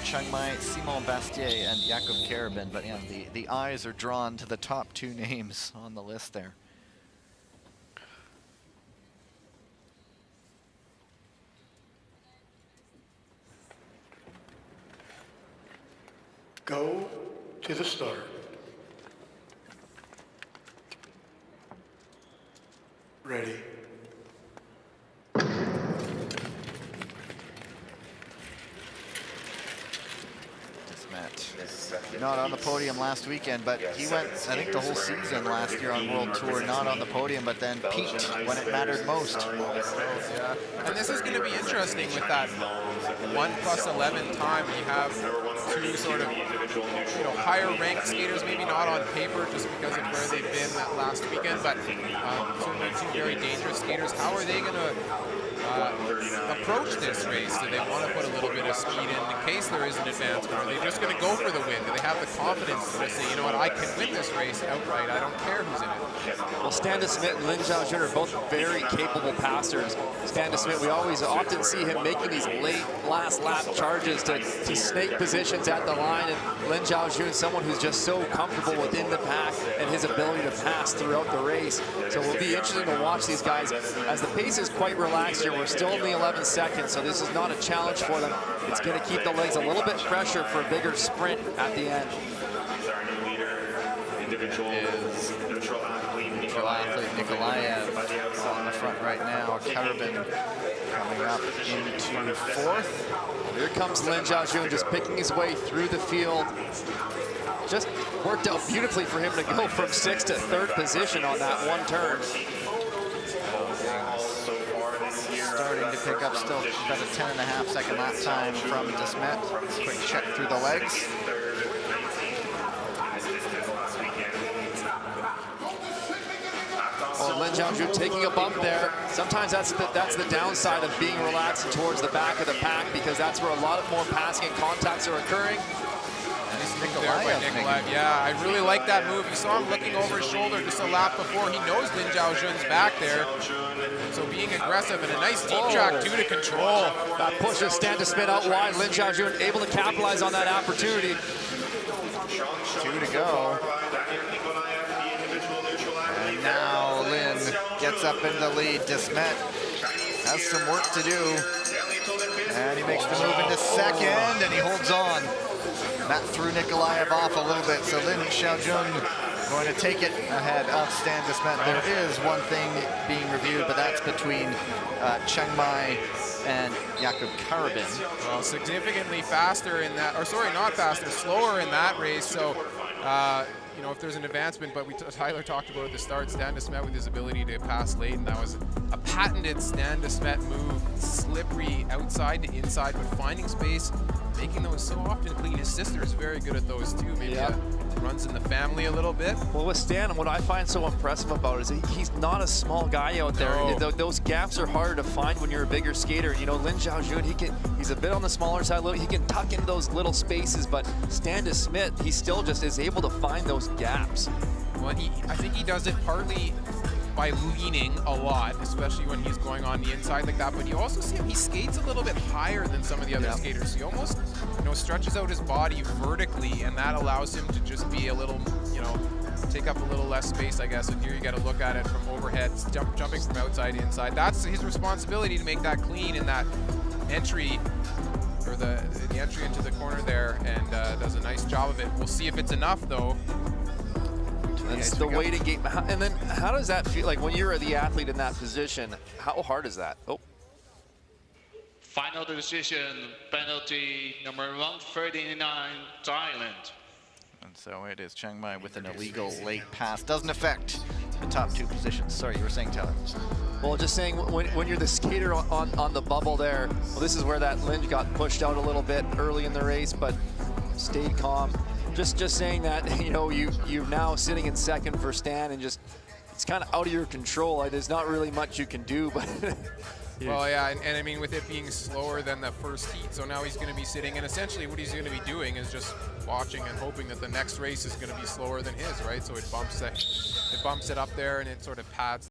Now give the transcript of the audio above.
Chiang Mai, Simon Bastier, and Jakob Karabin. But yeah, the eyes are drawn to the top 2 names on the list there. Go to the start. Ready. Not on the podium last weekend, but he went, I think, the whole season last year on World Tour, not on the podium, but then peaked when it mattered most. Yeah, and this is going to be interesting with that 1+11 time. You have 2 sort of, higher ranked skaters, maybe not on paper just because of where they've been that last weekend, but certainly 2 very dangerous skaters. How are they going to approach this race? Do they want to put a little bit of speed in case there is an advancement? Are they just going to go for the win? Do they have the confidence to say, you know what, I can win this race outright. I don't care who's in it. Well, Stan DeSmet and Lin Xiaojun are both very capable passers. Stan DeSmet, we often see him making these late last lap charges to snake positions at the line, and Lin Xiaojun, someone who's just so comfortable within the pack and his ability to pass throughout the race. So it will be interesting to watch these guys as the pace is quite relaxed here. We're still in the 11 seconds, so this is not a challenge for them. It's going to keep the legs a little bit fresher for a bigger sprint at the end. Is Nikolaev on the front right now. Karabin coming up into 4th. Here comes Lin Xiaojun just picking his way through the field. Just worked out beautifully for him to go from 6th to 3rd position on that one turn. Starting to pick up still about a 10.5-second lap time from DeSmet. Quick check through the legs. Oh, Lin Xiaojun taking a bump there. Sometimes that's the downside of being relaxed and towards the back of the pack, because that's where a lot more passing and contacts are occurring. Nikolaev. Yeah, I really like that move. You saw him looking over his shoulder just a lap before. He knows Lin Xiaojun's back there. So being aggressive and a nice deep track too to control. That pushes Stan DeSmet out wide. Lin Xiaojun able to capitalize on that opportunity. 2 to go. And now Lin gets up in the lead. DeSmet has some work to do. And he makes the move into 2nd, and he holds on. That threw Nikolaev off a little bit, so Lin Xiaojun going to take it ahead of Stan DeSmet. There is one thing being reviewed, but that's between Chiang Mai and Jakob Karabin. Well, significantly faster in that, or sorry, not faster, slower in that race. So, if there's an advancement, but Tyler talked about at the start, Stan DeSmet with his ability to pass late, and that was a patented Stan DeSmet move, slippery outside to inside, but finding space, making those so often clean. His sister is very good at those too. Maybe runs in the family a little bit. Well, with Stan, what I find so impressive about it is he's not a small guy out there. No. Those gaps are harder to find when you're a bigger skater. Lin Xiaojun, he's a bit on the smaller side. He can tuck in those little spaces, but Stan DeSmet, he still just is able to find those gaps. Well, I think he does it partly by leaning a lot, especially when he's going on the inside like that. But you also see him, he skates a little bit higher than some of the other skaters. He almost, stretches out his body vertically, and that allows him to just be a little, take up a little less space, I guess. And here you got to look at it from overhead, jumping from outside to inside. That's his responsibility to make that clean in that entry, or the entry into the corner there, and does a nice job of it. We'll see if it's enough, though. That's the waiting game. And then how does that feel like when you're the athlete in that position? How hard is that? Oh. Final decision, penalty number 139, Thailand. And so it is Chiang Mai with an illegal late pass. Doesn't affect the top 2 positions. Sorry, you were saying, Tyler. Well, just saying, when you're the skater on the bubble there, well, this is where that Lin got pushed out a little bit early in the race, but stayed calm. Just saying that, you're now sitting in 2nd for Stan, and it's kind of out of your control. There's not really much you can do, but well, yeah, and I mean, with it being slower than the first heat, so now he's going to be sitting, and essentially what he's going to be doing is just watching and hoping that the next race is going to be slower than his, right? So it bumps it up there, and it sort of pads